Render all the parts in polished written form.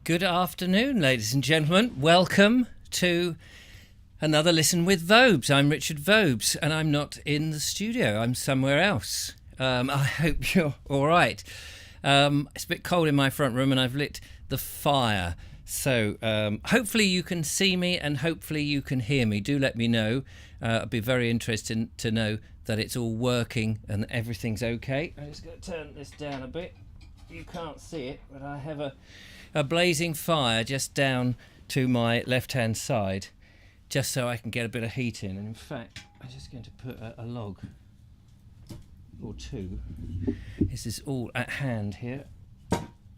Good afternoon, ladies and gentlemen. Welcome to another Listen with Vobes. I'm Richard Vobes, and I'm not in the studio. I'm somewhere else. I hope you're all right. It's a bit cold in my front room, and I've lit the fire. So hopefully you can see me, and hopefully you can hear me. Do let me know. I'd be very interested to know that it's all working and everything's okay. I'm just going to turn this down a bit. You can't see it, but I have a blazing fire just down to my left-hand side, just so I can get a bit of heat in. And in fact, I'm just going to put a log or two. This is all at hand here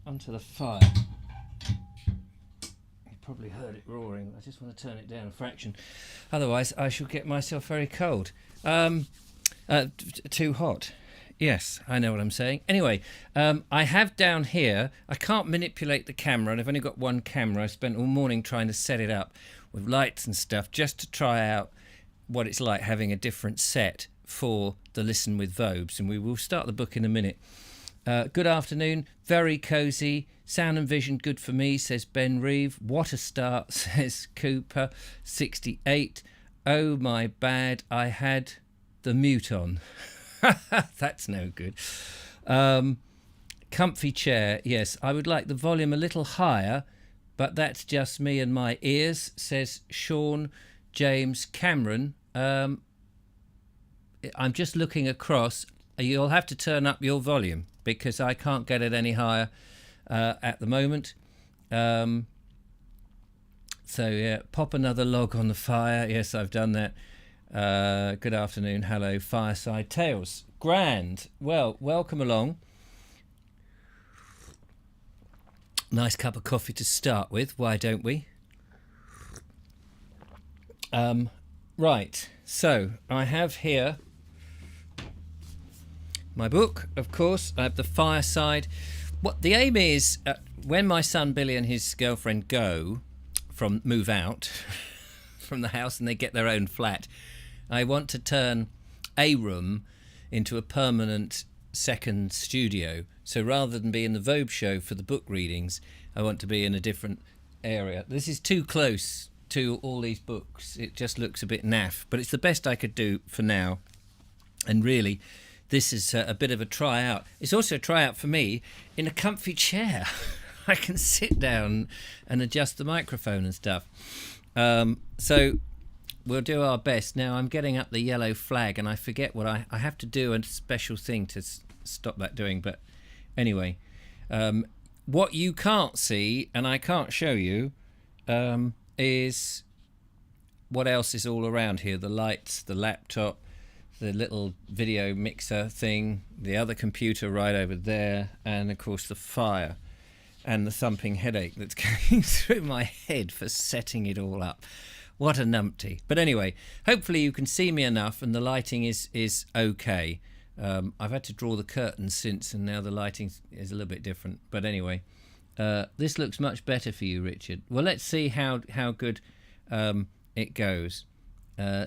onto the fire. You probably heard it roaring. I just want to turn it down a fraction, otherwise I shall get myself very cold. Too hot. Yes, I know what I'm saying. Anyway, I have down here, I can't manipulate the camera, and I've only got one camera. I spent all morning trying to set it up with lights and stuff just to try out what it's like having a different set for the Listen with Vobes, and we will start the book in a minute. Good afternoon, very cosy, sound and vision good for me, says Ben Reeve. What a start, says Cooper, 68. Oh my bad, I had the mute on. That's no good. Comfy chair, yes, I would like the volume a little higher, but that's just me and my ears, says Sean James Cameron. I'm just looking across. You'll have to turn up your volume because I can't get it any higher at the moment. So yeah, pop another log on the fire. Yes, I've done that. Good afternoon, hello, Fireside Tales. Grand. Well, welcome along. Nice cup of coffee to start with, why don't we? Right, so I have here my book, of course. I have the Fireside. What the aim is, when my son Billy and his girlfriend move out from the house and they get their own flat, I want to turn a room into a permanent second studio. So rather than be in the Vobe show for the book readings, I want to be in a different area. This is too close to all these books. It just looks a bit naff, but it's the best I could do for now. And really, this is a bit of a tryout. It's also a tryout for me in a comfy chair. I can sit down and adjust the microphone and stuff. So we'll do our best. Now I'm getting up the yellow flag and I forget what I have to do a special thing to stop that doing. But anyway, what you can't see and I can't show you is what else is all around here. The lights, the laptop, the little video mixer thing, the other computer right over there, and of course the fire and the thumping headache that's going through my head for setting it all up. What a numpty. But anyway, hopefully you can see me enough and the lighting is okay. I've had to draw the curtains since, and now the lighting is a little bit different. But anyway, this looks much better for you, Richard. Well, let's see how good it goes.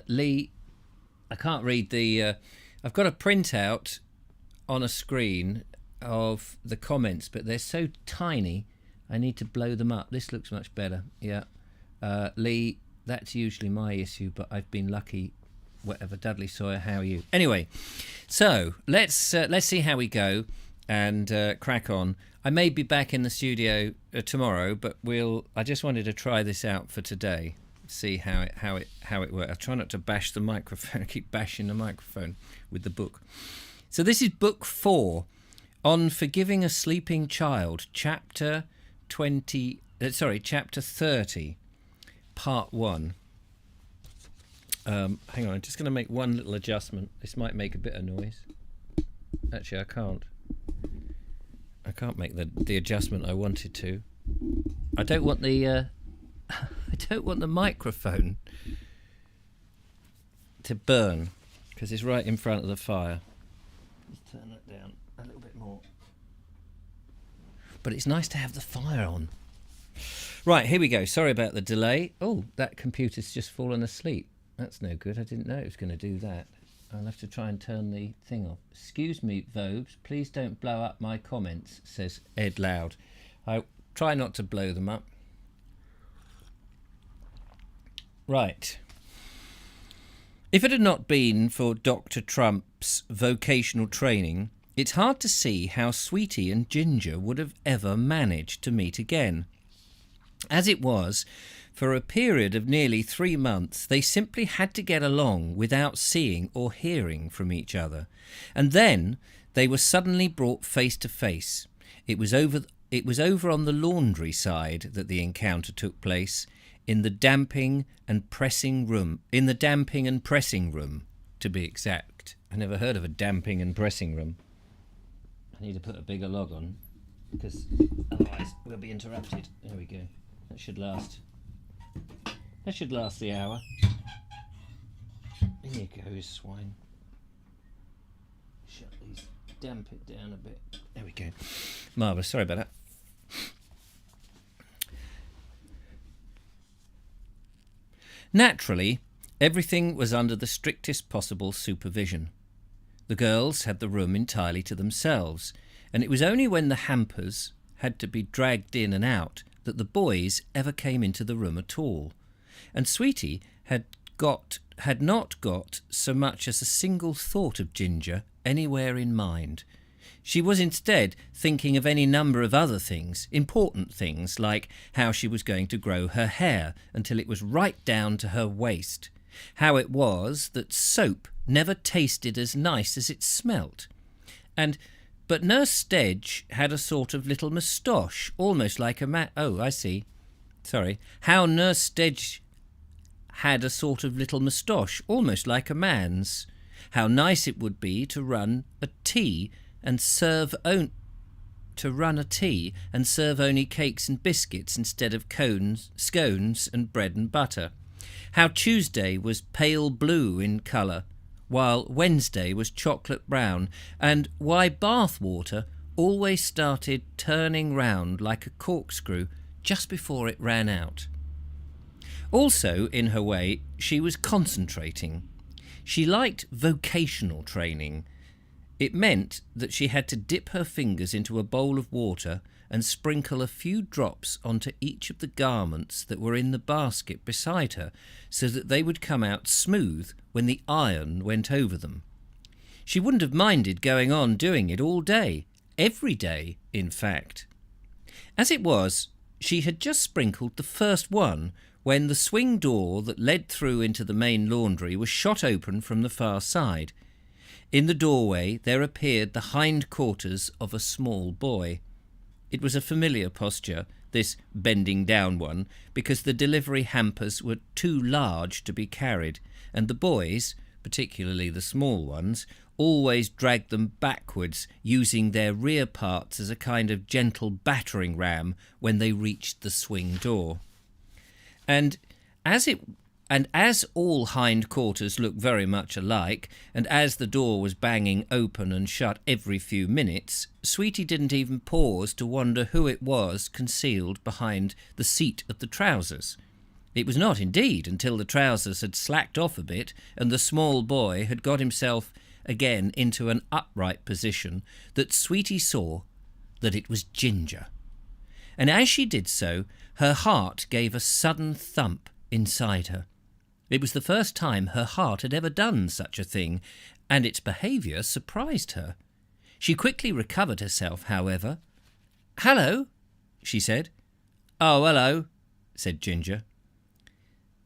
Lee, I can't read the... I've got a printout on a screen of the comments, but they're so tiny, I need to blow them up. This looks much better. Yeah. Lee... That's usually my issue, but I've been lucky. Whatever, Dudley Sawyer, how are you? Anyway, so let's see how we go and crack on. I may be back in the studio tomorrow, but I just wanted to try this out for today. See how it works. I try not to bash the microphone. I keep bashing the microphone with the book. So this is book 4 on forgiving a sleeping child, chapter 30. Part 1. Hang on, I'm just going to make one little adjustment. This might make a bit of noise. Actually, I can't make the adjustment I wanted to. I don't want the microphone to burn because it's right in front of the fire. Let's turn that down a little bit more. But it's nice to have the fire on. Right, here we go. Sorry about the delay. Oh, that computer's just fallen asleep. That's no good. I didn't know it was going to do that. I'll have to try and turn the thing off. Excuse me, Vobes. Please don't blow up my comments, says Ed Loud. I try not to blow them up. Right. If it had not been for Dr. Trump's vocational training, it's hard to see how Sweetie and Ginger would have ever managed to meet again. As it was, for a period of nearly 3 months, they simply had to get along without seeing or hearing from each other. And then they were suddenly brought face to face. It was over on the laundry side that the encounter took place, in the damping and pressing room, to be exact. I never heard of a damping and pressing room. I need to put a bigger log on, because otherwise we'll be interrupted. There we go. That should last the hour. In you go, swine. Shut these, damp it down a bit. There we go. Marvellous, sorry about that. Naturally, everything was under the strictest possible supervision. The girls had the room entirely to themselves, and it was only when the hampers had to be dragged in and out that the boys ever came into the room at all. And Sweetie had not got so much as a single thought of Ginger anywhere in mind. She was instead thinking of any number of other things, important things, like how she was going to grow her hair until it was right down to her waist, how it was that soap never tasted as nice as it smelt, but Nurse Stedge had a sort of little moustache, almost like a man. Oh, I see. Sorry. How Nurse Stedge had a sort of little moustache, almost like a man's. How nice it would be to run a tea and serve only cakes and biscuits instead of scones and bread and butter. How Tuesday was pale blue in colour, while Wednesday was chocolate brown, and why bath water always started turning round like a corkscrew just before it ran out. Also, in her way, she was concentrating. She liked vocational training. It meant that she had to dip her fingers into a bowl of water and sprinkle a few drops onto each of the garments that were in the basket beside her, so that they would come out smooth when the iron went over them. She wouldn't have minded going on doing it all day, every day, in fact. As it was, she had just sprinkled the first one when the swing door that led through into the main laundry was shot open from the far side. In the doorway there appeared the hind quarters of a small boy. It was a familiar posture, this bending down one, because the delivery hampers were too large to be carried, and the boys, particularly the small ones, always dragged them backwards, using their rear parts as a kind of gentle battering ram when they reached the swing door. And as all hind quarters look very much alike, and as the door was banging open and shut every few minutes, Sweetie didn't even pause to wonder who it was concealed behind the seat of the trousers. It was not indeed until the trousers had slacked off a bit and the small boy had got himself again into an upright position that Sweetie saw that it was Ginger. And as she did so, her heart gave a sudden thump inside her. It was the first time her heart had ever done such a thing, and its behaviour surprised her. She quickly recovered herself, however. "Hello," she said. "Oh, hello," said Ginger.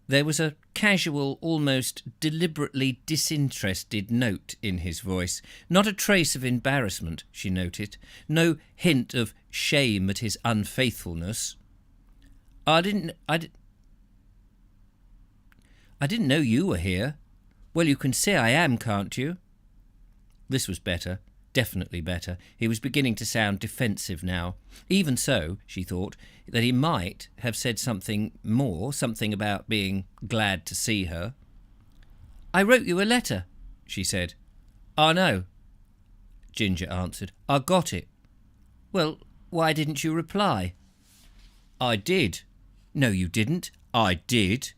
There was a casual, almost deliberately disinterested note in his voice, not a trace of embarrassment, she noted, no hint of shame at his unfaithfulness. I didn't know you were here." "Well, you can see I am, can't you?" This was better, definitely better. He was beginning to sound defensive now. Even so, she thought, that he might have said something more, something about being glad to see her. "I wrote you a letter," she said. "I know," Ginger answered. "I got it." "Well, why didn't you reply?" "I did." "No, you didn't." "I did."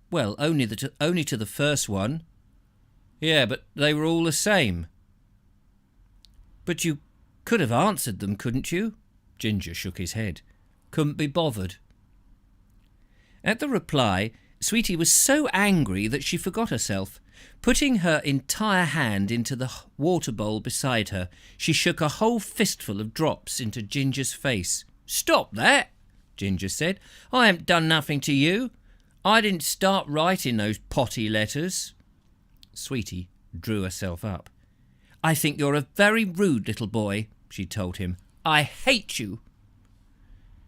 "Well, only to the first one." "Yeah, but they were all the same." "But you could have answered them, couldn't you?" Ginger shook his head. Couldn't be bothered. At the reply, Sweetie was so angry that she forgot herself. Putting her entire hand into the water bowl beside her, she shook a whole fistful of drops into Ginger's face. "Stop that," Ginger said. "I haven't done nothing to you. I didn't start writing those potty letters." Sweetie drew herself up. "I think you're a very rude little boy," she told him. "I hate you."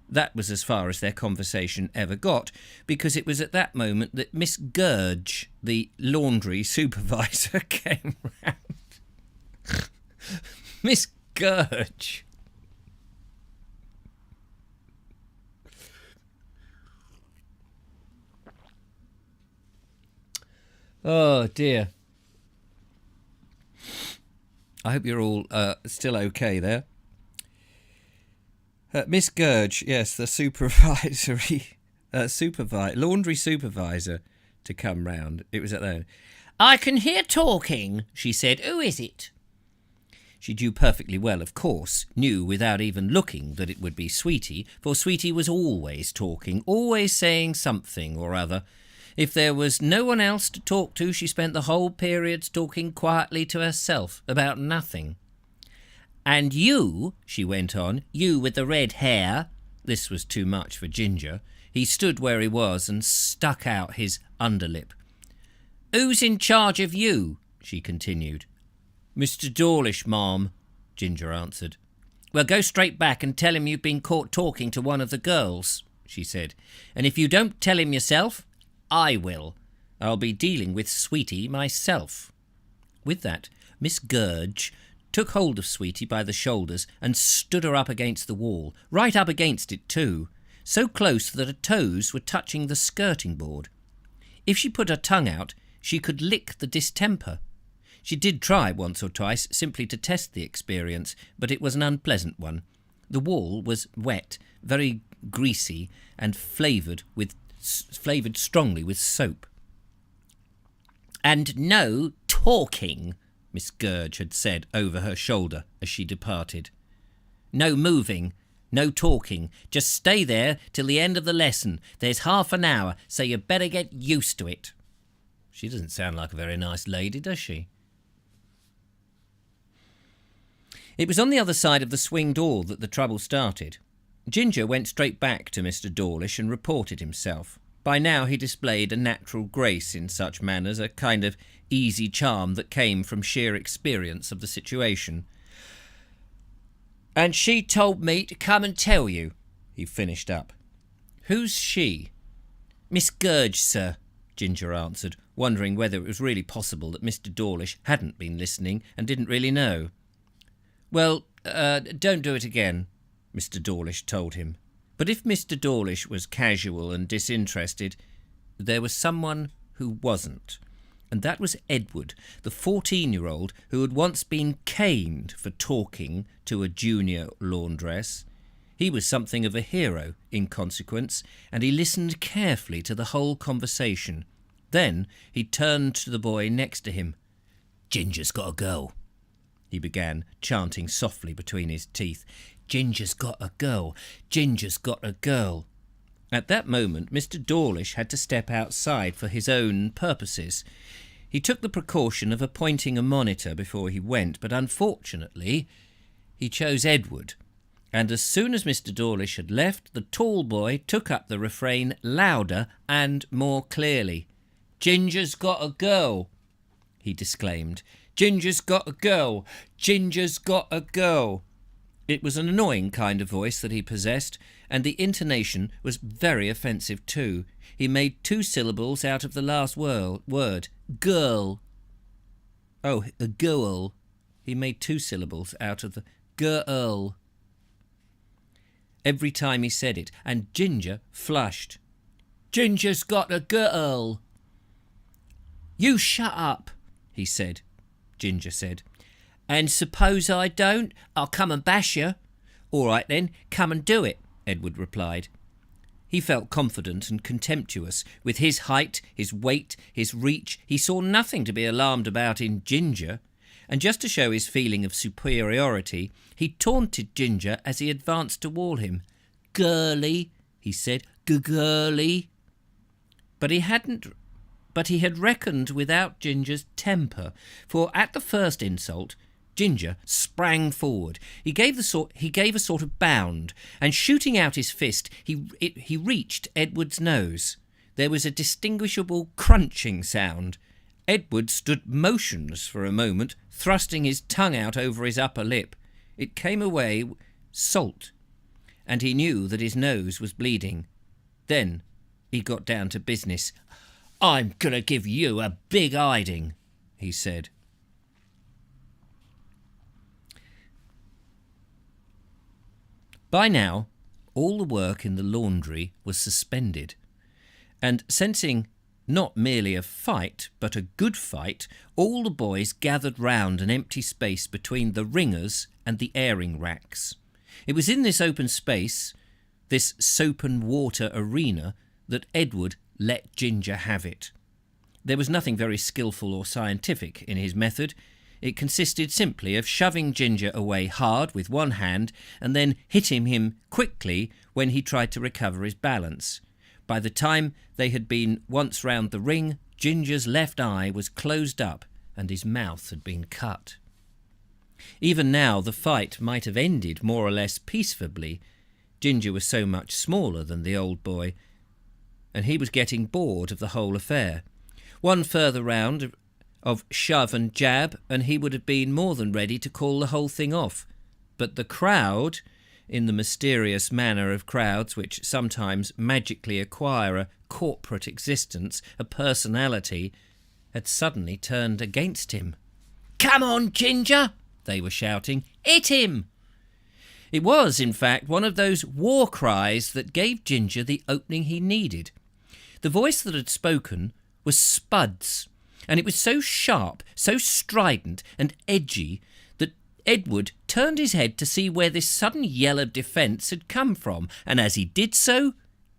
That was as far as their conversation ever got, because it was at that moment that Miss Gurge, the laundry supervisor, came round. Miss Gurge. Oh, dear. I hope you're all still okay there. Miss Gurge, yes, the laundry supervisor to come round. It was at that. "I can hear talking," she said. "Who is it?" She knew perfectly well, of course, knew without even looking that it would be Sweetie, for Sweetie was always talking, always saying something or other. If there was no one else to talk to, she spent the whole periods talking quietly to herself about nothing. "And you," she went on, "you with the red hair." This was too much for Ginger. He stood where he was and stuck out his underlip. "Who's in charge of you?" she continued. "Mr. Dawlish, ma'am," Ginger answered. "Well, go straight back and tell him you've been caught talking to one of the girls," she said. "And if you don't tell him yourself, I will. I'll be dealing with Sweetie myself." With that, Miss Gurge took hold of Sweetie by the shoulders and stood her up against the wall, right up against it too, so close that her toes were touching the skirting board. If she put her tongue out, she could lick the distemper. She did try once or twice, simply to test the experience, but it was an unpleasant one. The wall was wet, very greasy, and flavoured strongly with soap. "And no talking," Miss Gurge had said over her shoulder as she departed. "No moving, no talking. Just stay there till the end of the lesson. There's half an hour, so you better get used to it." She doesn't sound like a very nice lady, does she? It was on the other side of the swing door that the trouble started. Ginger went straight back to Mr. Dawlish and reported himself. By now he displayed a natural grace in such manners, a kind of easy charm that came from sheer experience of the situation. "And she told me to come and tell you," he finished up. "Who's she?" "Miss Gurge, sir," Ginger answered, wondering whether it was really possible that Mr. Dawlish hadn't been listening and didn't really know. "Well, don't do it again," Mr. Dawlish told him. But if Mr. Dawlish was casual and disinterested, there was someone who wasn't. And that was Edward, the 14-year-old who had once been caned for talking to a junior laundress. He was something of a hero in consequence, and he listened carefully to the whole conversation. Then he turned to the boy next to him. "Ginger's got a girl," he began, chanting softly between his teeth. "Ginger's got a girl. Ginger's got a girl." At that moment, Mr. Dawlish had to step outside for his own purposes. He took the precaution of appointing a monitor before he went, but unfortunately he chose Edward. And as soon as Mr. Dawlish had left, the tall boy took up the refrain louder and more clearly. "Ginger's got a girl," he disclaimed. "Ginger's got a girl. Ginger's got a girl." It was an annoying kind of voice that he possessed, and the intonation was very offensive too. He made 2 syllables out of the last word. Girl. Oh, a girl. He made 2 syllables out of the girl every time he said it, and Ginger flushed. "Ginger's got a girl." "You shut up," he said. Ginger said. "And suppose I don't? I'll come and bash you." "All right then, come and do it," Edward replied. He felt confident and contemptuous. With his height, his weight, his reach, he saw nothing to be alarmed about in Ginger. And just to show his feeling of superiority, he taunted Ginger as he advanced toward him. Girly, he said, girly. But he had reckoned without Ginger's temper, for at the first insult, Ginger sprang forward. He gave a sort of bound, and shooting out his fist, he reached Edward's nose. There was a distinguishable crunching sound. Edward stood motionless for a moment, thrusting his tongue out over his upper lip. It came away salt, and he knew that his nose was bleeding. Then he got down to business. "I'm going to give you a big hiding," he said. By now, all the work in the laundry was suspended, and sensing not merely a fight, but a good fight, all the boys gathered round an empty space between the wringers and the airing racks. It was in this open space, this soap and water arena, that Edward let Ginger have it. There was nothing very skilful or scientific in his method. It consisted simply of shoving Ginger away hard with one hand and then hitting him quickly when he tried to recover his balance. By the time they had been once round the ring, Ginger's left eye was closed up and his mouth had been cut. Even now the fight might have ended more or less peacefully. Ginger was so much smaller than the old boy, and he was getting bored of the whole affair. One further round of shove and jab, and he would have been more than ready to call the whole thing off. But the crowd, in the mysterious manner of crowds which sometimes magically acquire a corporate existence, a personality, had suddenly turned against him. "Come on, Ginger!" they were shouting. "Hit him!" It was, in fact, one of those war cries that gave Ginger the opening he needed. The voice that had spoken was Spud's, and it was so sharp, so strident and edgy that Edward turned his head to see where this sudden yell of defence had come from, and as he did so,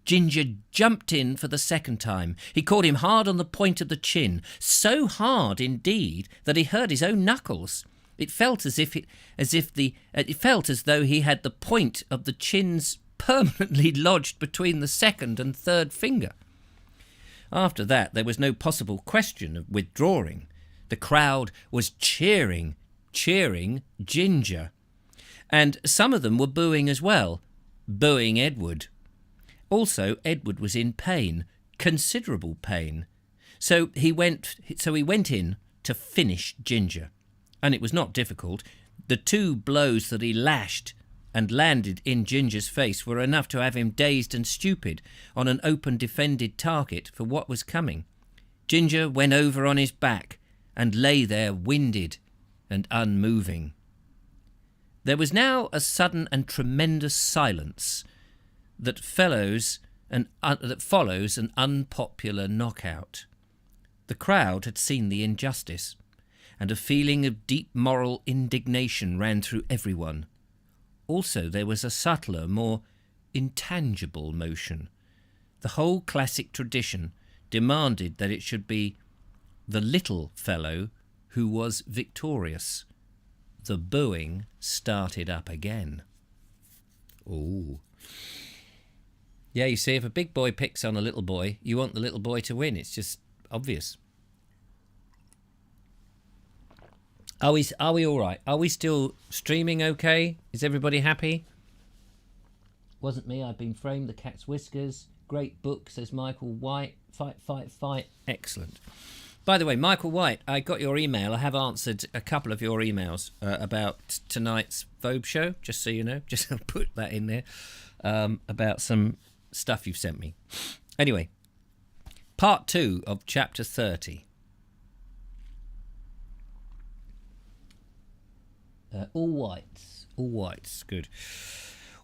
Ginger jumped in for the second time. He caught him hard on the point of the chin, so hard indeed that he hurt his own knuckles. It felt as though he had the point of the chins permanently lodged between the second and third finger. After that, there was no possible question of withdrawing. The crowd was cheering Ginger. And some of them were booing as well, booing Edward. Also, Edward was in pain, considerable pain. So he went in to finish Ginger. And it was not difficult. The 2 blows that he lashed and landed in Ginger's face were enough to have him dazed and stupid on an open defended target for what was coming. Ginger went over on his back and lay there winded and unmoving. There was now a sudden and tremendous silence that follows an unpopular knockout. The crowd had seen the injustice, and a feeling of deep moral indignation ran through everyone. Also, there was a subtler, more intangible motion. The whole classic tradition demanded that it should be the little fellow who was victorious. The booing started up again. Oh. Yeah, you see, if a big boy picks on a little boy, you want the little boy to win. It's just obvious. Are we all right? Are we still streaming okay? Is everybody happy? Wasn't me, I've been framed. The Cat's Whiskers. Great book, says Michael White. Fight, fight, fight. Excellent. By the way, Michael White, I got your email. I have answered a couple of your emails about tonight's Vogue show, just so you know. Just put that in there, about some stuff you've sent me. Anyway, part 2 of chapter 30. All whites, good.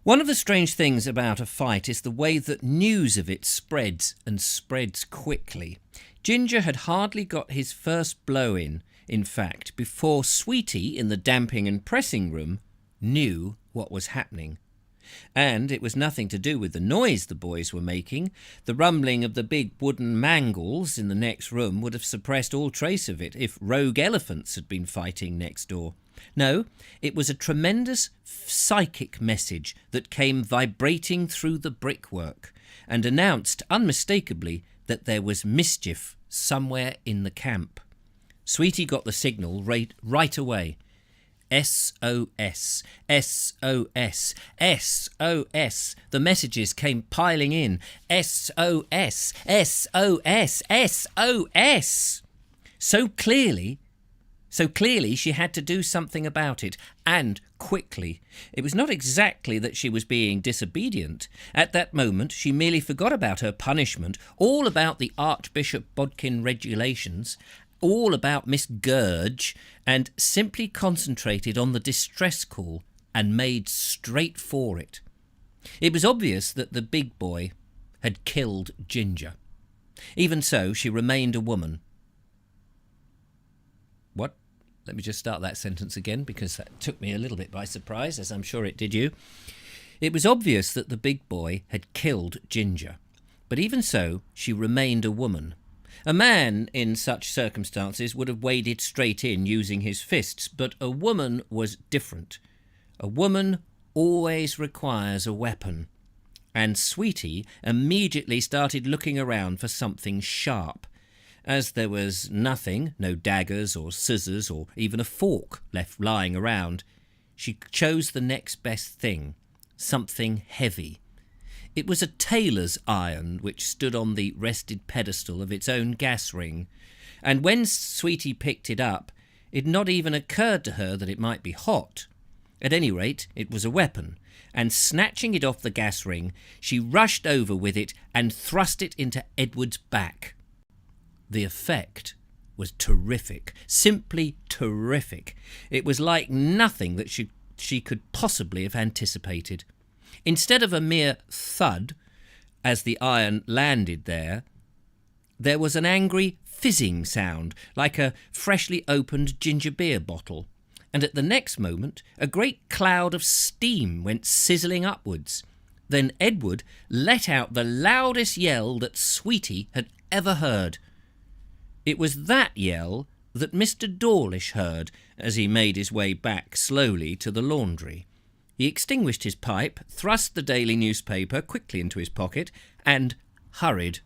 One of the strange things about a fight is the way that news of it spreads, and spreads quickly. Ginger had hardly got his first blow in fact, before Sweetie in the damping and pressing room knew what was happening. And it was nothing to do with the noise the boys were making. The rumbling of the big wooden mangles in the next room would have suppressed all trace of it if rogue elephants had been fighting next door. No, it was a tremendous psychic message that came vibrating through the brickwork and announced unmistakably that there was mischief somewhere in the camp. Sweetie got the signal right away. SOS, SOS, SOS. The messages came piling in. SOS, SOS, SOS. So clearly she had to do something about it, and quickly. It was not exactly that she was being disobedient. At that moment she merely forgot about her punishment, all about the Archbishop Bodkin regulations, all about Miss Gurge, and simply concentrated on the distress call and made straight for it. It was obvious that the big boy had killed Ginger. Even so, she remained a woman. What? Let me just start that sentence again, because that took me a little bit by surprise, as I'm sure it did you. It was obvious that the big boy had killed Ginger. But even so, she remained a woman. A man in such circumstances would have waded straight in using his fists, but a woman was different. A woman always requires a weapon. And Sweetie immediately started looking around for something sharp. As there was nothing, no daggers or scissors or even a fork left lying around, she chose the next best thing, something heavy. It was a tailor's iron which stood on the rested pedestal of its own gas ring, and when Sweetie picked it up, it not even occurred to her that it might be hot. At any rate, it was a weapon, and snatching it off the gas ring, she rushed over with it and thrust it into Edward's back. The effect was terrific, simply terrific. It was like nothing that she could possibly have anticipated. Instead of a mere thud, as the iron landed there was an angry fizzing sound, like a freshly opened ginger beer bottle, and at the next moment a great cloud of steam went sizzling upwards. Then Edward let out the loudest yell that Sweetie had ever heard. It was that yell that Mr. Dawlish heard as he made his way back slowly to the laundry. He extinguished his pipe, thrust the daily newspaper quickly into his pocket, and hurried.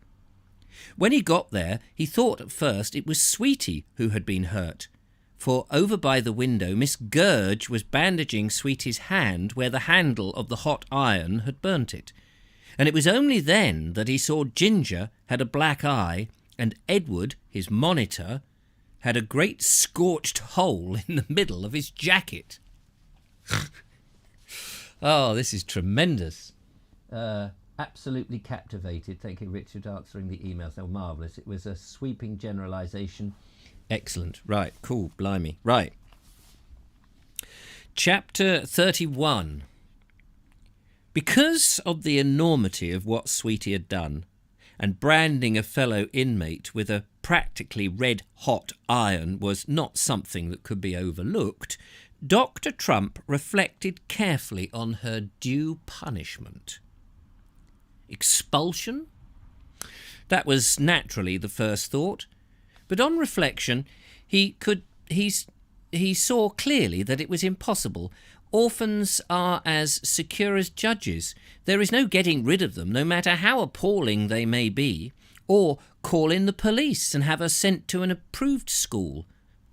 When he got there, he thought at first it was Sweetie who had been hurt, for over by the window Miss Gurge was bandaging Sweetie's hand where the handle of the hot iron had burnt it. And it was only then that he saw Ginger had a black eye, and Edward, his monitor, had a great scorched hole in the middle of his jacket. Oh, this is tremendous. Absolutely captivated. Thank you, Richard, answering the emails. Oh, marvellous. It was a sweeping generalisation. Excellent. Right, cool, blimey. Right. Chapter 31. Because of the enormity of what Sweetie had done, and branding a fellow inmate with a practically red-hot iron was not something that could be overlooked, Dr. Trump reflected carefully on her due punishment. Expulsion? That was naturally the first thought, but on reflection he saw clearly that it was impossible. Orphans are as secure as judges. There is no getting rid of them, no matter how appalling they may be, or call in the police and have her sent to an approved school.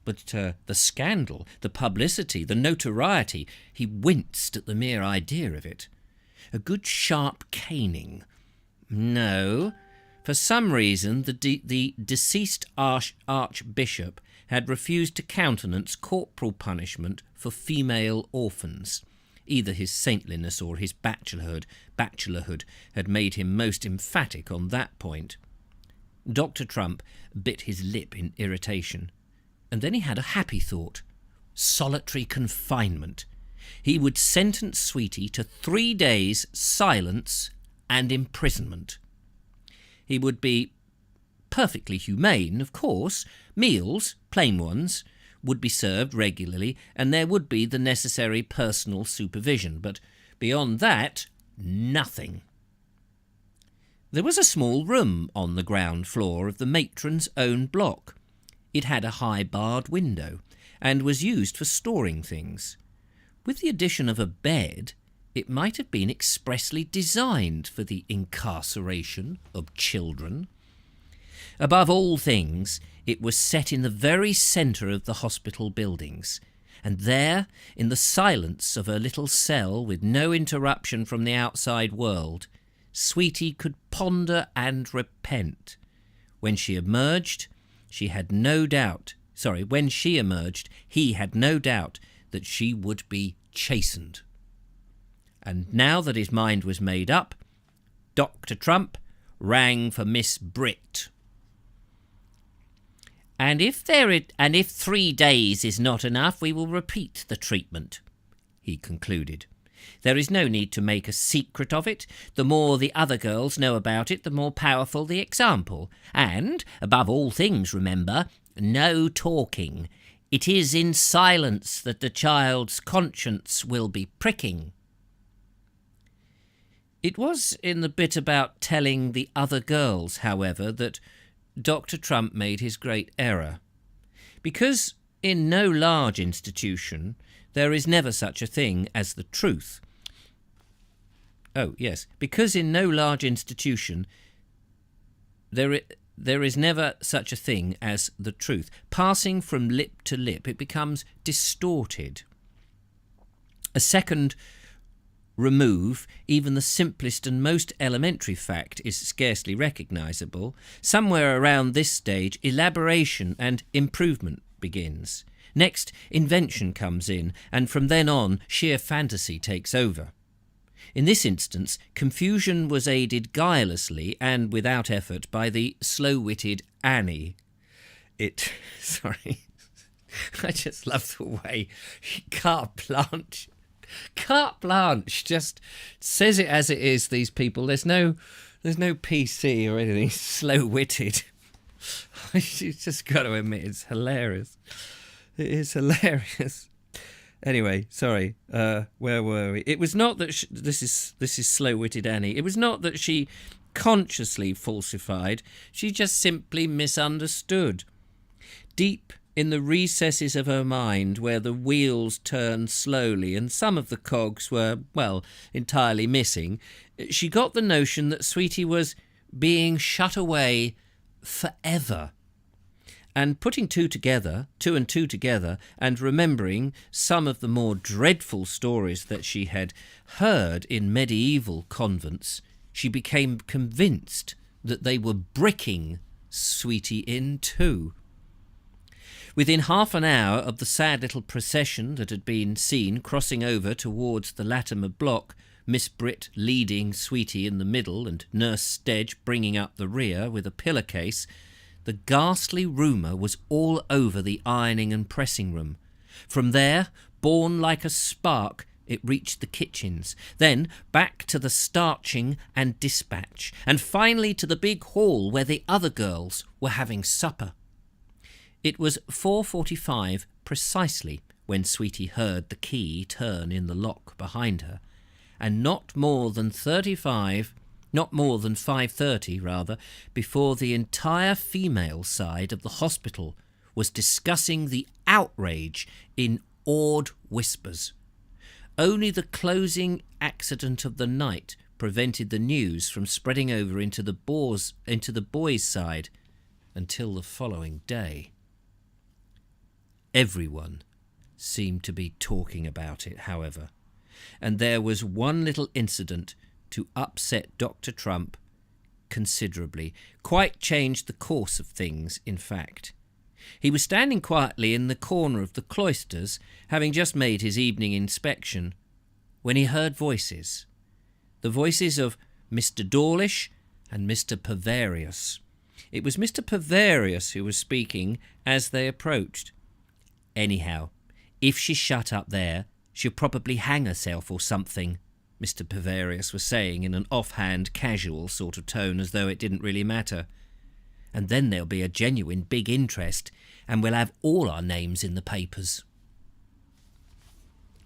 But the scandal, the publicity, the notoriety, he winced at the mere idea of it. A good sharp caning. No. For some reason, the deceased Archbishop had refused to countenance corporal punishment for female orphans. Either his saintliness or his bachelorhood had made him most emphatic on that point. Dr. Trump bit his lip in irritation, and then he had a happy thought. Solitary confinement. He would sentence Sweetie to 3 days' silence and imprisonment. He would be perfectly humane, of course. Meals, plain ones, would be served regularly, and there would be the necessary personal supervision, but beyond that, nothing. There was a small room on the ground floor of the matron's own block. It had a high barred window, and was used for storing things. With the addition of a bed, it might have been expressly designed for the incarceration of children. Above all things, it was set in the very centre of the hospital buildings, and there, in the silence of her little cell with no interruption from the outside world, Sweetie could ponder and repent. When she emerged, he had no doubt that she would be chastened. And now that his mind was made up, Dr. Trump rang for Miss Britt. And if 3 days is not enough, we will repeat the treatment, he concluded. There is no need to make a secret of it. The more the other girls know about it, the more powerful the example. And, above all things, remember, no talking. It is in silence that the child's conscience will be pricking. It was in the bit about telling the other girls, however, that Dr. Trump made his great error. Because in no large institution there is never such a thing as the truth. Oh, yes, because in no large institution there is never such a thing as the truth. Passing from lip to lip, it becomes distorted. A second remove, even the simplest and most elementary fact is scarcely recognisable. Somewhere around this stage, elaboration and improvement begins. Next, invention comes in, and from then on, sheer fantasy takes over. In this instance, confusion was aided guilelessly and without effort by the slow-witted Annie. Sorry, I just love the way carte blanche just says it as it is, these people. There's no PC or anything. Slow-witted. You've just got to admit, it's hilarious. It is hilarious. Anyway, sorry. Where were we? It was not that this is slow-witted Annie. It was not that she consciously falsified. She just simply misunderstood. Deep in the recesses of her mind, where the wheels turned slowly and some of the cogs were, well, entirely missing, she got the notion that Sweetie was being shut away forever. And putting two and two together, and remembering some of the more dreadful stories that she had heard in medieval convents, she became convinced that they were bricking Sweetie in too. Within half an hour of the sad little procession that had been seen crossing over towards the Latimer block, Miss Britt leading Sweetie in the middle and Nurse Stedge bringing up the rear with a pillow-case, the ghastly rumour was all over the ironing and pressing room. From there, born like a spark, it reached the kitchens, then back to the starching and dispatch, and finally to the big hall where the other girls were having supper. It was 4:45 precisely when Sweetie heard the key turn in the lock behind her, and not more than 5:30 before the entire female side of the hospital was discussing the outrage in awed whispers. Only the closing accident of the night prevented the news from spreading over into the boys' side until the following day. Everyone seemed to be talking about it, however, and there was one little incident to upset Dr. Trump considerably, quite changed the course of things, in fact. He was standing quietly in the corner of the cloisters, having just made his evening inspection, when he heard voices. The voices of Mr. Dawlish and Mr. Pervarious. It was Mr. Pervarious who was speaking as they approached. Anyhow, if she's shut up there, she'll probably hang herself or something, Mr. Pervarious was saying in an offhand, casual sort of tone, as though it didn't really matter. And then there'll be a genuine big interest, and we'll have all our names in the papers.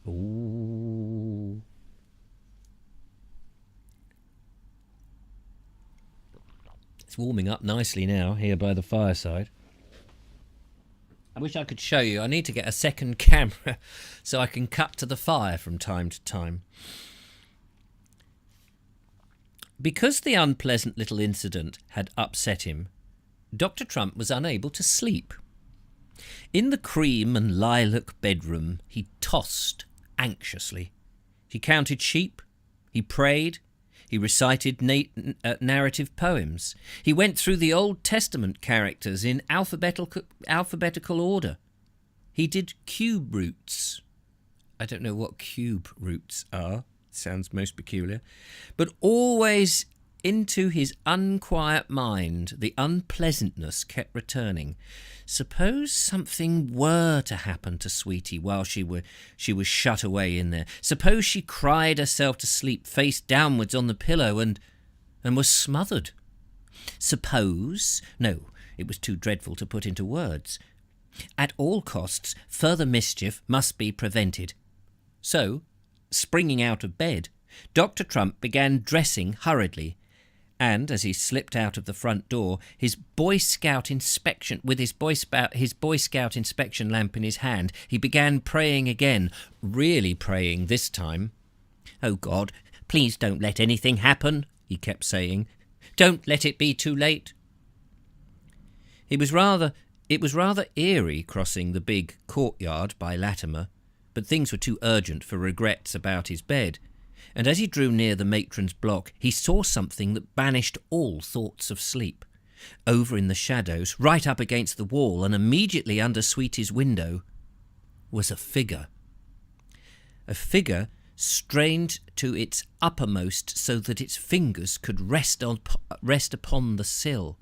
Ooh. It's warming up nicely now, here by the fireside. I wish I could show you. I need to get a second camera so I can cut to the fire from time to time. Because the unpleasant little incident had upset him, Dr. Trump was unable to sleep. In the cream and lilac bedroom, he tossed anxiously. He counted sheep. He prayed. He recited narrative poems. He went through the Old Testament characters in alphabetical order. He did cube roots. I don't know what cube roots are. Sounds most peculiar. But always into his unquiet mind, the unpleasantness kept returning. Suppose something were to happen to Sweetie while she was shut away in there. Suppose she cried herself to sleep face downwards on the pillow and was smothered. Suppose... No, it was too dreadful to put into words. At all costs, further mischief must be prevented. So, springing out of bed, Dr. Trump began dressing hurriedly, and as he slipped out of the front door, his Boy Scout inspection lamp in his hand, he began praying again, really praying this time. "Oh God, please don't let anything happen," he kept saying. "Don't let it be too late." It was rather eerie crossing the big courtyard by Latimer, but things were too urgent for regrets about his bed. And as he drew near the matron's block, he saw something that banished all thoughts of sleep. Over in the shadows, right up against the wall and immediately under Sweetie's window, was a figure. A figure strained to its uppermost so that its fingers could rest upon the sill.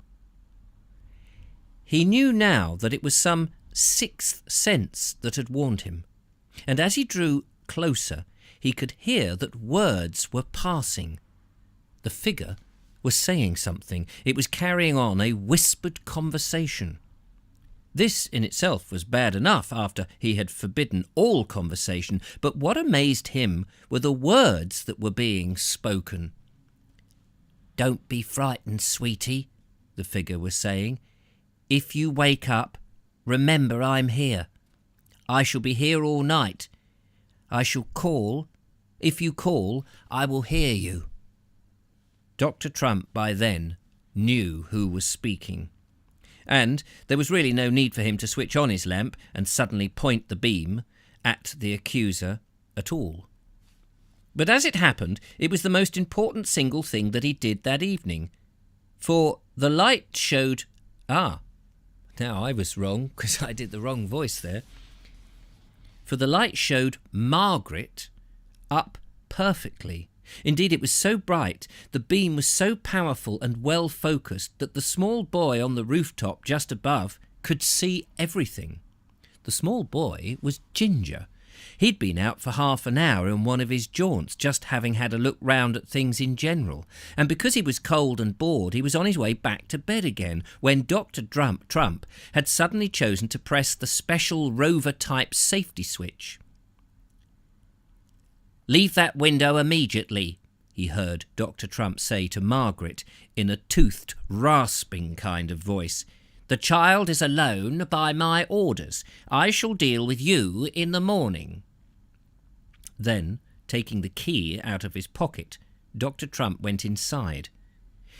He knew now that it was some sixth sense that had warned him, and as he drew closer, he could hear that words were passing. The figure was saying something. It was carrying on a whispered conversation. This in itself was bad enough after he had forbidden all conversation, but what amazed him were the words that were being spoken. "Don't be frightened, Sweetie," the figure was saying. "If you wake up, remember I'm here. I shall be here all night. I shall call. If you call, I will hear you." Dr. Trump by then knew who was speaking, and there was really no need for him to switch on his lamp and suddenly point the beam at the accuser at all. But as it happened, it was the most important single thing that he did that evening, for the light showed... now I was wrong, because I did the wrong voice there. For the light showed Margaret up perfectly. Indeed, it was so bright, the beam was so powerful and well focused that the small boy on the rooftop just above could see everything. The small boy was Ginger. He'd been out for half an hour in one of his jaunts, just having had a look round at things in general, and because he was cold and bored, he was on his way back to bed again when Dr. Trump had suddenly chosen to press the special Rover-type safety switch. "Leave that window immediately," he heard Dr. Trump say to Margaret in a toothed, rasping kind of voice. "The child is alone by my orders. I shall deal with you in the morning." Then, taking the key out of his pocket, Dr. Trump went inside.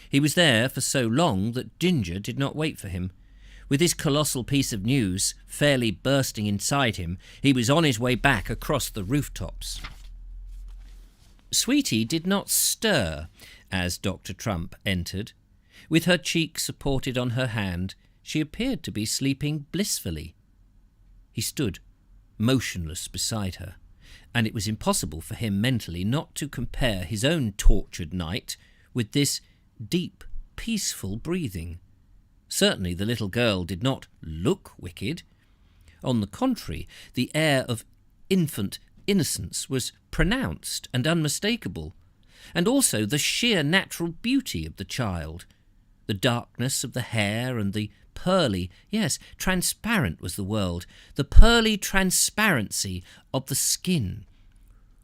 He was there for so long that Ginger did not wait for him. With his colossal piece of news fairly bursting inside him, he was on his way back across the rooftops. Sweetie did not stir as Dr. Trump entered. With her cheek supported on her hand, she appeared to be sleeping blissfully. He stood motionless beside her, and it was impossible for him mentally not to compare his own tortured night with this deep, peaceful breathing. Certainly the little girl did not look wicked. On the contrary, the air of infant innocence was pronounced and unmistakable, and also the sheer natural beauty of the child. The darkness of the hair and the pearly, yes, transparent was the word, the pearly transparency of the skin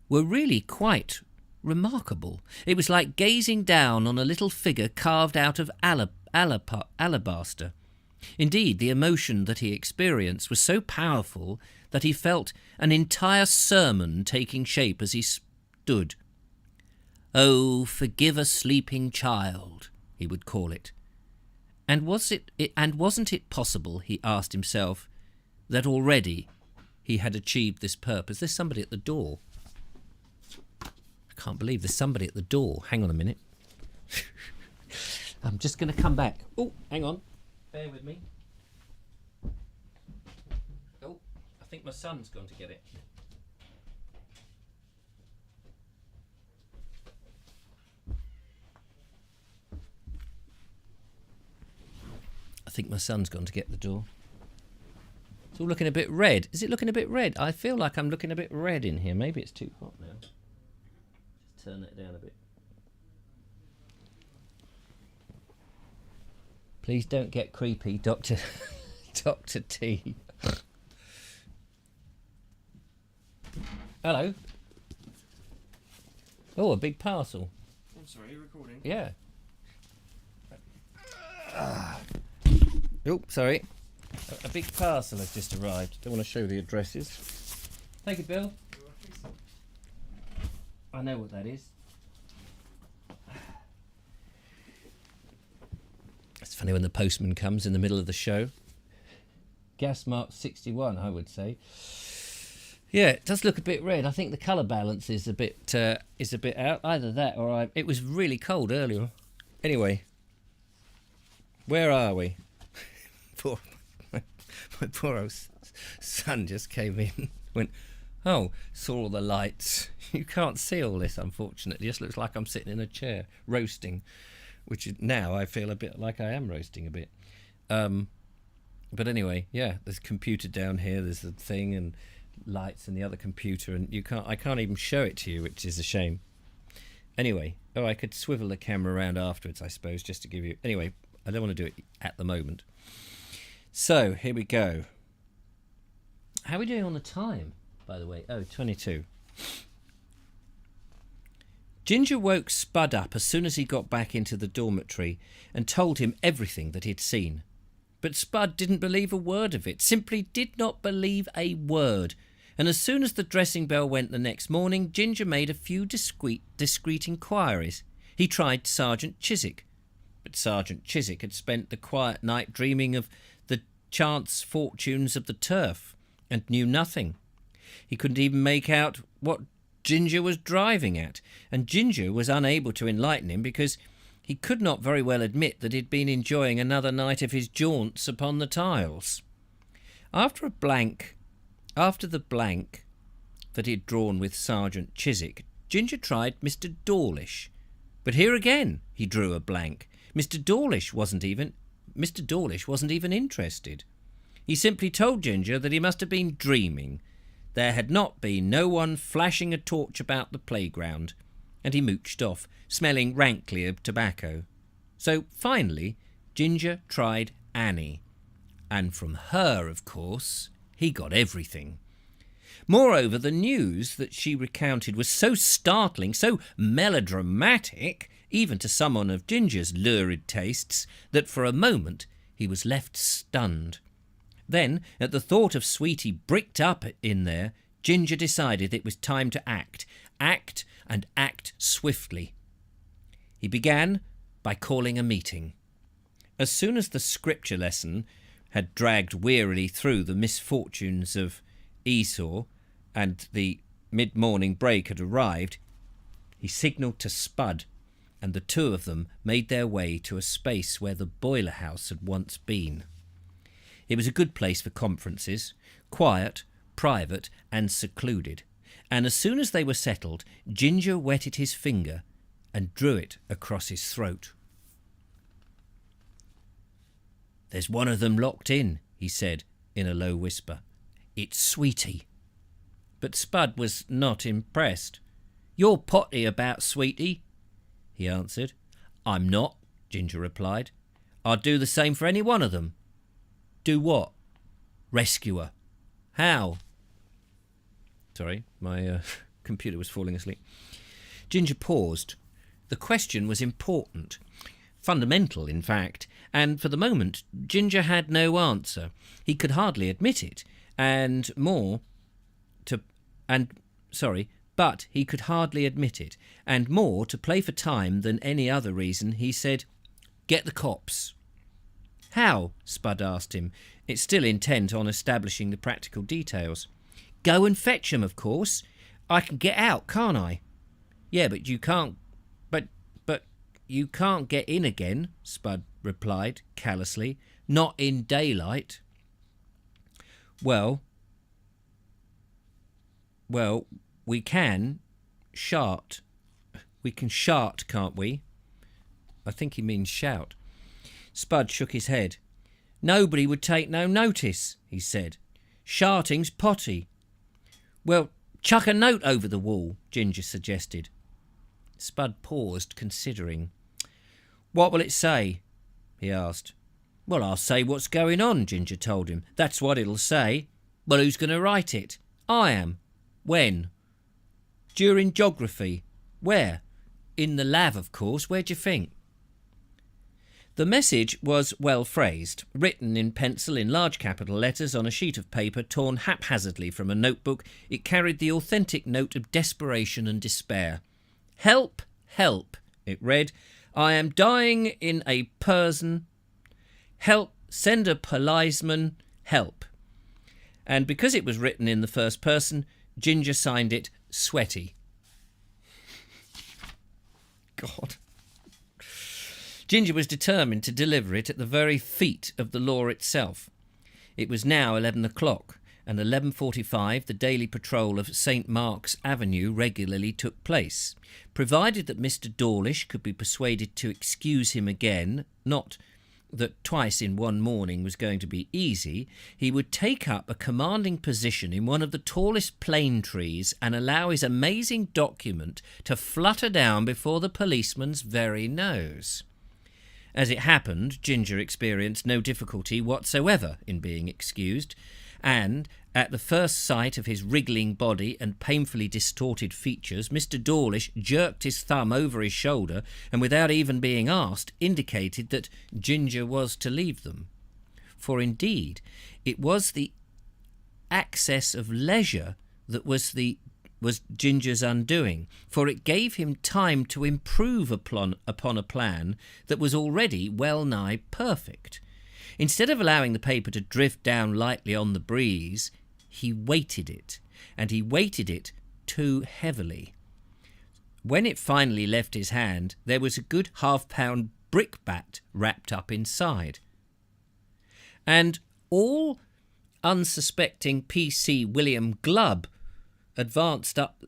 were really quite remarkable. It was like gazing down on a little figure carved out of alabaster. Indeed, the emotion that he experienced was so powerful that he felt an entire sermon taking shape as he stood. "Oh, forgive a sleeping child," he would call it. And wasn't it possible, he asked himself, that already he had achieved this purpose? There's somebody at the door. I can't believe there's somebody at the door. Hang on a minute. I'm just going to come back. Oh, hang on. Bear with me. Oh, I think my son's gone to get it. I think my son's gone to get the door. It's all looking a bit red. Is it looking a bit red? I feel like I'm looking a bit red in here. Maybe it's too hot now. Just turn that down a bit. Please don't get creepy, Dr. Dr. T. Hello. Oh, a big parcel. I'm sorry, you're recording? Yeah. Oh, sorry. A big parcel has just arrived. Don't want to show the addresses. Thank you, Bill. I know what that is. It's funny when the postman comes in the middle of the show. Gas mark 61, I would say. Yeah, it does look a bit red. I think the colour balance is a bit out. Either that or it was really cold earlier. Anyway, where are we? My poor old son just came in, went, "Oh, saw all the lights." You can't see all this, unfortunately. It just looks like I'm sitting in a chair roasting, which is, now I feel a bit like I am roasting a bit. But anyway, yeah, there's a computer down here. There's the thing and lights and the other computer, and I can't even show it to you, which is a shame. Anyway, I could swivel the camera around afterwards, I suppose, just to give you. Anyway, I don't want to do it at the moment. So, here we go. How are we doing on the time, by the way? Oh, 22. Ginger woke Spud up as soon as he got back into the dormitory and told him everything that he'd seen. But Spud didn't believe a word of it, simply did not believe a word. And as soon as the dressing bell went the next morning, Ginger made a few discreet inquiries. He tried Sergeant Chiswick, but Sergeant Chiswick had spent the quiet night dreaming of the chance fortunes of the turf and knew nothing. He couldn't even make out what Ginger was driving at, and Ginger was unable to enlighten him because he could not very well admit that he'd been enjoying another night of his jaunts upon the tiles. After the blank that he'd drawn with Sergeant Chiswick, Ginger tried Mr. Dawlish, but here again he drew a blank. Mr. Dawlish wasn't even interested. He simply told Ginger that he must have been dreaming. There had not been no one flashing a torch about the playground, and he mooched off, smelling rankly of tobacco. So finally, Ginger tried Annie, and from her, of course, he got everything. Moreover, the news that she recounted was so startling, so melodramatic, even to someone of Ginger's lurid tastes, that for a moment he was left stunned. Then, at the thought of Sweetie bricked up in there, Ginger decided it was time to act and act swiftly. He began by calling a meeting. As soon as the scripture lesson had dragged wearily through the misfortunes of Esau and the mid-morning break had arrived, he signalled to Spud, and the two of them made their way to a space where the boiler house had once been. It was a good place for conferences, quiet, private and secluded, and as soon as they were settled, Ginger wetted his finger and drew it across his throat. "There's one of them locked in," he said in a low whisper. "It's Sweetie." But Spud was not impressed. "You're potty about Sweetie," he answered. "I'm not," Ginger replied. "I'd do the same for any one of them." "Do what?" "Rescue her." "How?" Sorry, my computer was falling asleep. Ginger paused. The question was important. fundamental, in fact, and for the moment Ginger had no answer. He could hardly admit it, but he could hardly admit it, and more to play for time than any other reason, he said, "Get the cops." "How?" Spud asked him, it still intent on establishing the practical details. "Go and fetch 'em, of course. I can get out, can't I?" "Yeah, but you can't... But you can't get in again," Spud replied callously. "Not in daylight." Well, we can shart. We can shart, can't we?" I think he means shout. Spud shook his head. "Nobody would take no notice," he said. "Sharting's potty." "Well, chuck a note over the wall," Ginger suggested. Spud paused, considering. "What will it say?" he asked. "Well, I'll say what's going on," Ginger told him. "That's what it'll say." "Well, who's going to write it?" "I am." "When?" "During geography." "Where?" "In the lav, of course. Where do you think?" The message was well phrased, written in pencil in large capital letters on a sheet of paper torn haphazardly from a notebook. It carried the authentic note of desperation and despair. "Help, help," it read. "I am dying in a person. Help, send a policeman, help." And because it was written in the first person, Ginger signed it Sweaty. God. Ginger was determined to deliver it at the very feet of the law itself. It was now 11 o'clock, and 11:45 the daily patrol of St. Mark's Avenue regularly took place. Provided that Mr. Dawlish could be persuaded to excuse him again, not that twice in one morning was going to be easy, he would take up a commanding position in one of the tallest plane trees and allow his amazing document to flutter down before the policeman's very nose. As it happened, Ginger experienced no difficulty whatsoever in being excused, and at the first sight of his wriggling body and painfully distorted features, Mr. Dawlish jerked his thumb over his shoulder and, without even being asked, indicated that Ginger was to leave them. For indeed, it was the access of leisure that was Ginger's undoing, for it gave him time to improve upon a plan that was already well nigh perfect. Instead of allowing the paper to drift down lightly on the breeze, he weighted it, and he weighted it too heavily. When it finally left his hand, there was a good half-pound brickbat wrapped up inside. And all unsuspecting P.C. William Glubb advanced up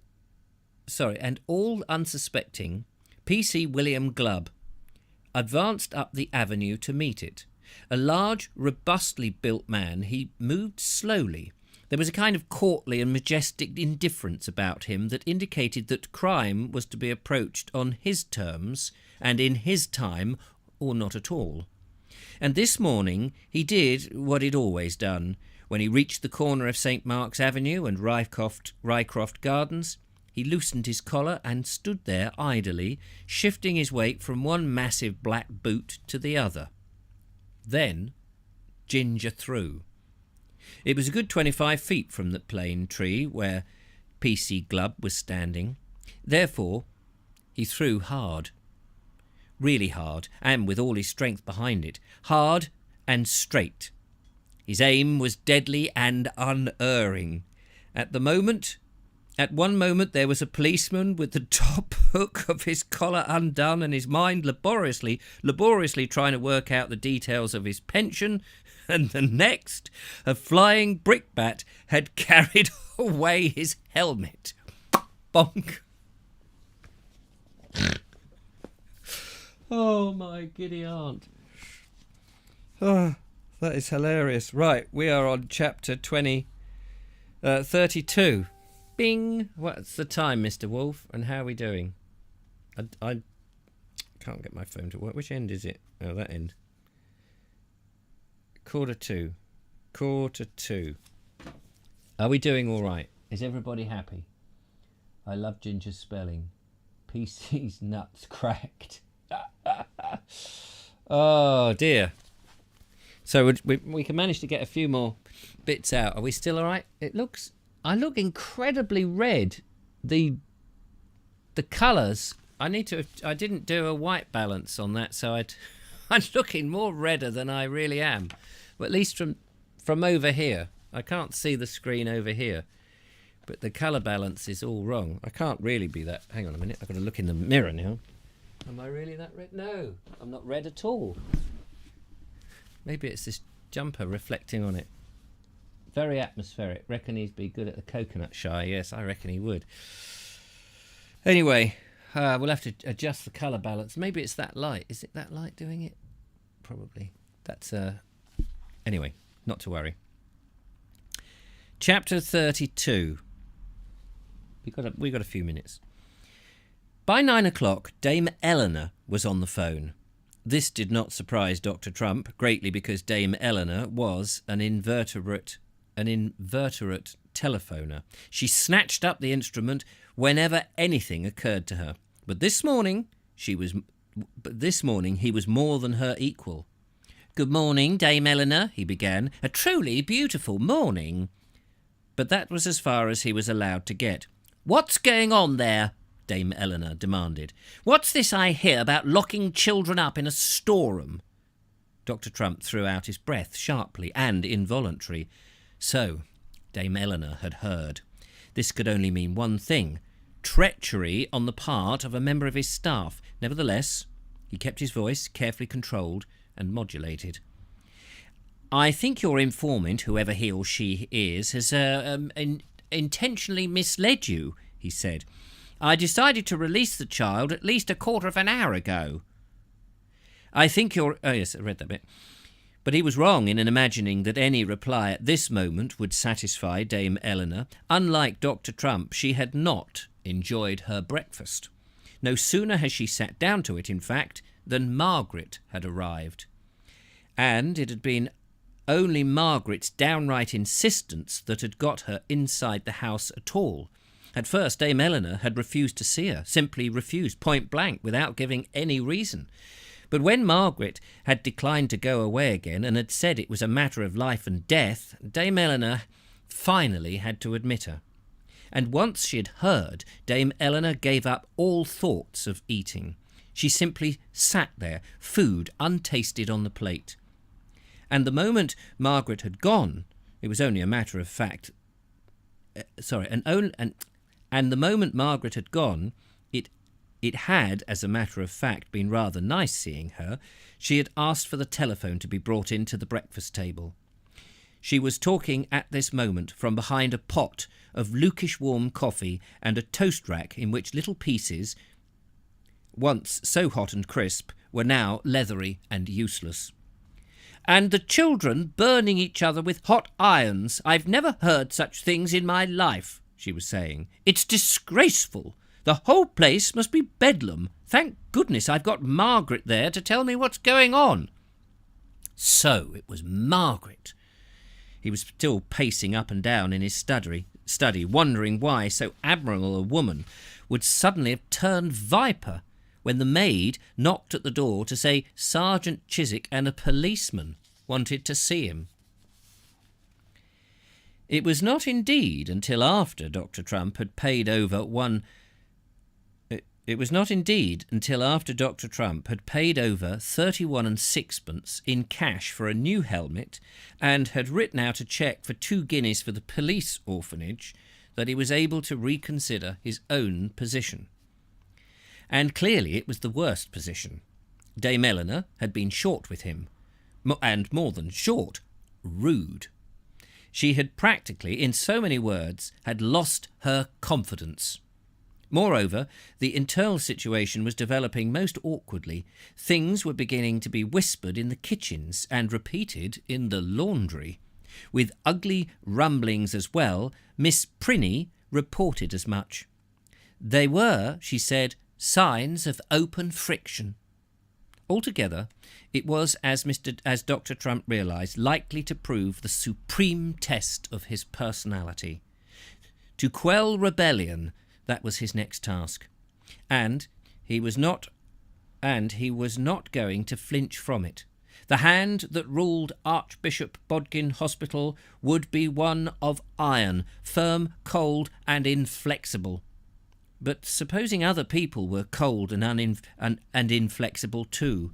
the avenue to meet it. A large, robustly built man, he moved slowly. There was a kind of courtly and majestic indifference about him that indicated that crime was to be approached on his terms and in his time, or not at all. And this morning he did what he'd always done. When he reached the corner of St. Mark's Avenue and Rycroft Gardens, he loosened his collar and stood there idly, shifting his weight from one massive black boot to the other. Then Ginger threw. It was a good 25 feet from the plane tree where P.C. Glubb was standing. Therefore, he threw hard. Really hard, and with all his strength behind it. Hard and straight. His aim was deadly and unerring. At one moment there was a policeman with the top hook of his collar undone and his mind laboriously trying to work out the details of his pension, and the next, a flying brickbat had carried away his helmet. Bonk. Oh, my giddy aunt. Oh, that is hilarious. Right, we are on chapter 32. Bing! What's the time, Mr. Wolf? And how are we doing? I can't get my phone to work. Which end is it? Oh, that end. 2:45. 2:45. Are we doing all right? Is everybody happy? I love Ginger's spelling. PC's nuts cracked. Oh dear. So we can manage to get a few more bits out. Are we still all right? I look incredibly red. The colours. I didn't do a white balance on that, so I'm looking more redder than I really am. But at least from over here. I can't see the screen over here. But the colour balance is all wrong. I can't really be that. Hang on a minute. I've got to look in the mirror now. Am I really that red? No, I'm not red at all. Maybe it's this jumper reflecting on it. Very atmospheric. Reckon he'd be good at the coconut shy. Yes, I reckon he would. Anyway, we'll have to adjust the colour balance. Maybe it's that light. Is it that light doing it? Probably. That's anyway, not to worry. Chapter 32. We got a few minutes. By 9 o'clock, Dame Eleanor was on the phone. This did not surprise Dr. Trump, greatly because Dame Eleanor was an invertebrate telephoner. She snatched up the instrument whenever anything occurred to her. But this morning he was more than her equal. "Good morning, Dame Eleanor," he began. "A truly beautiful morning." But that was as far as he was allowed to get. "What's going on there?" Dame Eleanor demanded. "What's this I hear about locking children up in a storeroom?" Dr. Trump threw out his breath sharply and involuntarily. So, Dame Eleanor had heard. This could only mean one thing: treachery on the part of a member of his staff. Nevertheless, he kept his voice carefully controlled and modulated. "I think your informant, whoever he or she is, has intentionally misled you," he said. "I decided to release the child at least a quarter of an hour ago." "I think you're..." Oh, yes, I read that bit. But he was wrong in imagining that any reply at this moment would satisfy Dame Eleanor. Unlike Dr. Trump, she had not enjoyed her breakfast. No sooner had she sat down to it, in fact, than Margaret had arrived. And it had been only Margaret's downright insistence that had got her inside the house at all. At first, Dame Eleanor had refused to see her, simply refused, point blank, without giving any reason. But when Margaret had declined to go away again and had said it was a matter of life and death, Dame Eleanor finally had to admit her. And once she had heard, Dame Eleanor gave up all thoughts of eating. She simply sat there, food untasted on the plate. And the moment Margaret had gone, it was only a matter of fact... And the moment Margaret had gone, it had, as a matter of fact, been rather nice seeing her. She had asked for the telephone to be brought in to the breakfast table. She was talking at this moment from behind a pot of lukish warm coffee and a toast rack in which little pieces, once so hot and crisp, were now leathery and useless. "And the children burning each other with hot irons. I've never heard such things in my life," she was saying. "It's disgraceful. The whole place must be bedlam. Thank goodness I've got Margaret there to tell me what's going on." So it was Margaret. He was still pacing up and down in his study, wondering why so admirable a woman would suddenly have turned viper, when the maid knocked at the door to say Sergeant Chiswick and a policeman wanted to see him. It was not indeed until after Dr. Trump had paid over 31 and sixpence in cash for a new helmet and had written out a cheque for 2 guineas for the police orphanage that he was able to reconsider his own position. And clearly it was the worst position. Dame Eleanor had been short with him, and more than short, rude. She had practically, in so many words, had lost her confidence. Moreover, the internal situation was developing most awkwardly. Things were beginning to be whispered in the kitchens and repeated in the laundry. With ugly rumblings as well, Miss Prinny reported as much. They were, she said, signs of open friction. Altogether, it was, as Dr. Trump realised, likely to prove the supreme test of his personality. To quell rebellion, that was his next task. And he was not and he was not going to flinch from it. The hand that ruled Archbishop Bodkin Hospital would be one of iron, firm, cold, and inflexible. But supposing other people were cold and inflexible too?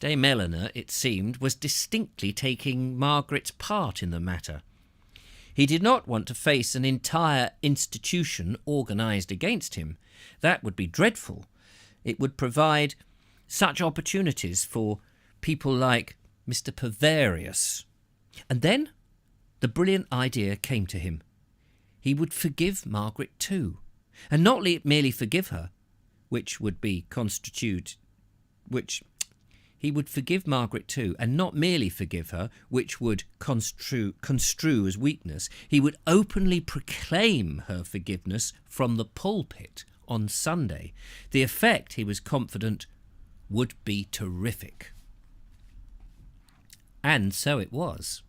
Dame Eleanor, it seemed, was distinctly taking Margaret's part in the matter. He did not want to face an entire institution organised against him. That would be dreadful. It would provide such opportunities for people like Mr. Pervarius. And then the brilliant idea came to him. He would forgive Margaret too, and not merely forgive her, he would forgive Margaret too, and not merely forgive her, which would construe as weakness. He would openly proclaim her forgiveness from the pulpit on Sunday. The effect, he was confident, would be terrific. And so it was.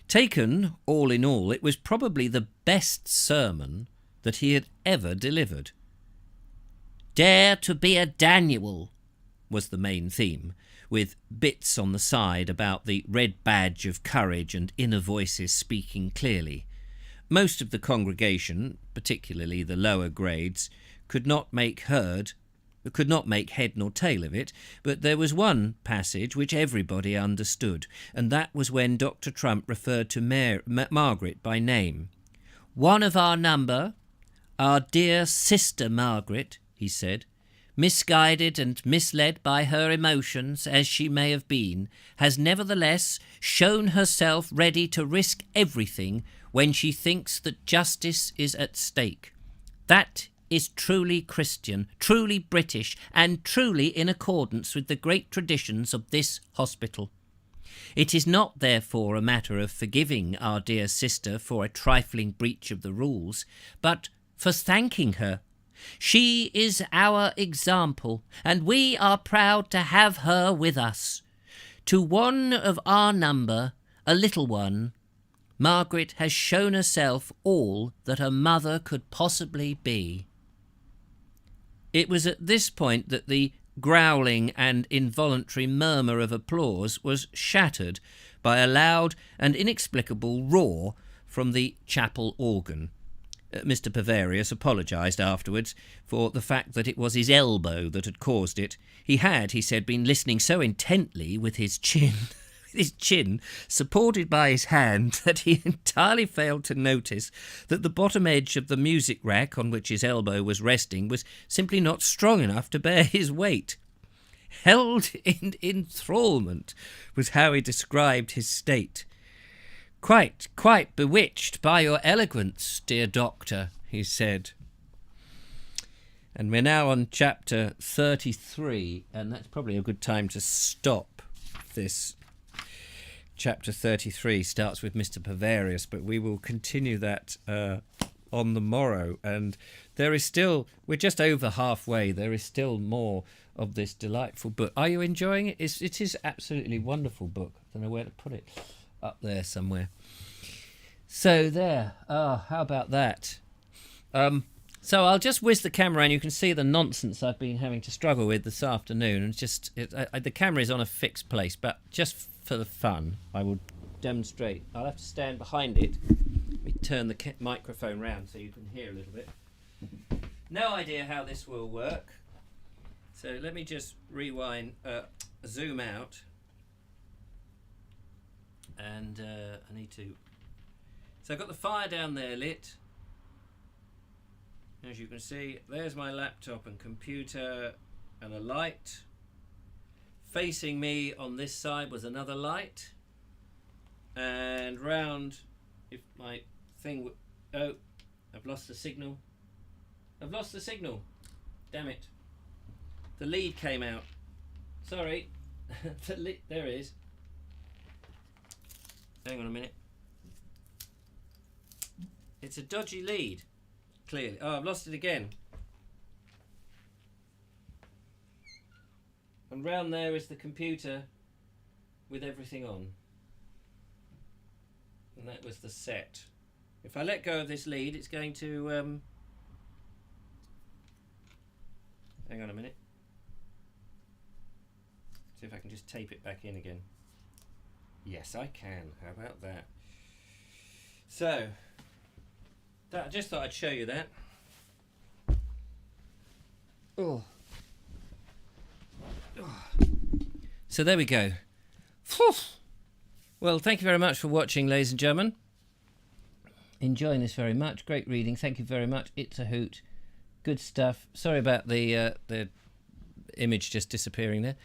Taken all in all, it was probably the best sermon that he had ever delivered. "Dare to be a Daniel" was the main theme, with bits on the side about the red badge of courage and inner voices speaking clearly. Most of the congregation, particularly the lower grades, could not make head nor tail of it, but there was one passage which everybody understood, and that was when Dr. Trump referred to Margaret by name. "One of our number, our dear sister Margaret," he said, "misguided and misled by her emotions as she may have been, has nevertheless shown herself ready to risk everything when she thinks that justice is at stake. That is truly Christian, truly British, and truly in accordance with the great traditions of this hospital. It is not, therefore, a matter of forgiving our dear sister for a trifling breach of the rules, but for thanking her. She is our example, and we are proud to have her with us. To one of our number, a little one, Margaret has shown herself all that a mother could possibly be." It was at this point that the growling and involuntary murmur of applause was shattered by a loud and inexplicable roar from the chapel organ. Mr. Pervarius apologised afterwards for the fact that it was his elbow that had caused it. He had, he said, been listening so intently with his chin supported by his hand that he entirely failed to notice that the bottom edge of the music rack on which his elbow was resting was simply not strong enough to bear his weight. "Held in enthralment" was how he described his state. Quite bewitched by your eloquence, dear doctor," he said. And we're now on chapter 33, and that's probably a good time to stop this. Chapter 33 starts with Mr. Pervarius, but we will continue that on the morrow. And there is still, we're just over halfway, there is still more of this delightful book. Are you enjoying it? It is absolutely wonderful book. I don't know where to put it. Up there somewhere. So there. How about that? So I'll just whiz the camera around. You can see the nonsense I've been having to struggle with this afternoon. And the camera is on a fixed place, but just for the fun, I will demonstrate. I'll have to stand behind it. Let me turn the microphone round so you can hear a little bit. No idea how this will work. So let me just rewind, zoom out. And I need to... So I've got the fire down there lit. As you can see, there's my laptop and computer and a light. Facing me on this side was another light. And round, if my thing... Oh, I've lost the signal. I've lost the signal. Damn it. The lead came out. Sorry. There it is. Hang on a minute. It's a dodgy lead, clearly. Oh, I've lost it again. And round there is the computer with everything on. And that was the set. If I let go of this lead, it's going to... Hang on a minute. See if I can just tape it back in again. Yes, I can. How about that? So, I just thought I'd show you that. Oh. So there we go. Whew. Well, thank you very much for watching, ladies and gentlemen. Enjoying this very much. Great reading. Thank you very much. It's a hoot. Good stuff. Sorry about the image just disappearing there.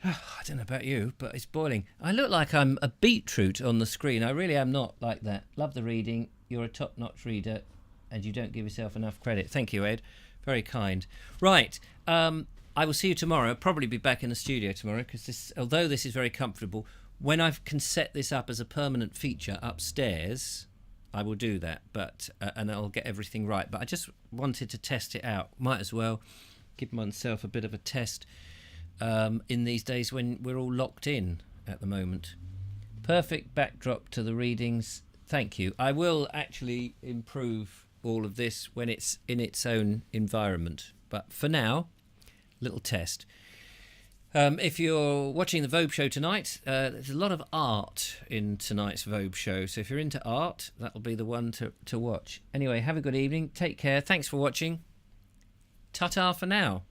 I don't know about you, but it's boiling. I look like I'm a beetroot on the screen. I really am not like that. Love the reading. You're a top-notch reader, and you don't give yourself enough credit. Thank you, Ed. Very kind. Right. I will see you tomorrow. I'll probably be back in the studio tomorrow because although this is very comfortable, when I can set this up as a permanent feature upstairs, I will do that. But and I'll get everything right. But I just wanted to test it out. Might as well give myself a bit of a test in these days when we're all locked in at the moment. Perfect backdrop to the readings. Thank you. I will actually improve all of this when it's in its own environment. But for now, little test. If you're watching the Vogue show tonight, there's a lot of art in tonight's Vogue show. So if you're into art, that'll be the one to watch. Anyway, have a good evening. Take care. Thanks for watching. Ta-ta for now.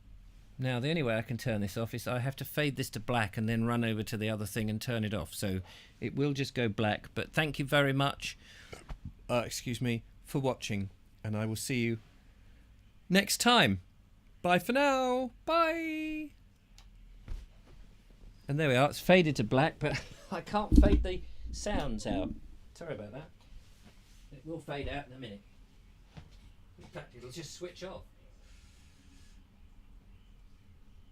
Now, the only way I can turn this off is I have to fade this to black and then run over to the other thing and turn it off. So it will just go black. But thank you very much, excuse me, for watching. And I will see you next time. Bye for now. Bye. And there we are. It's faded to black, but I can't fade the sounds out. Sorry about that. It will fade out in a minute. In fact, it'll just switch off.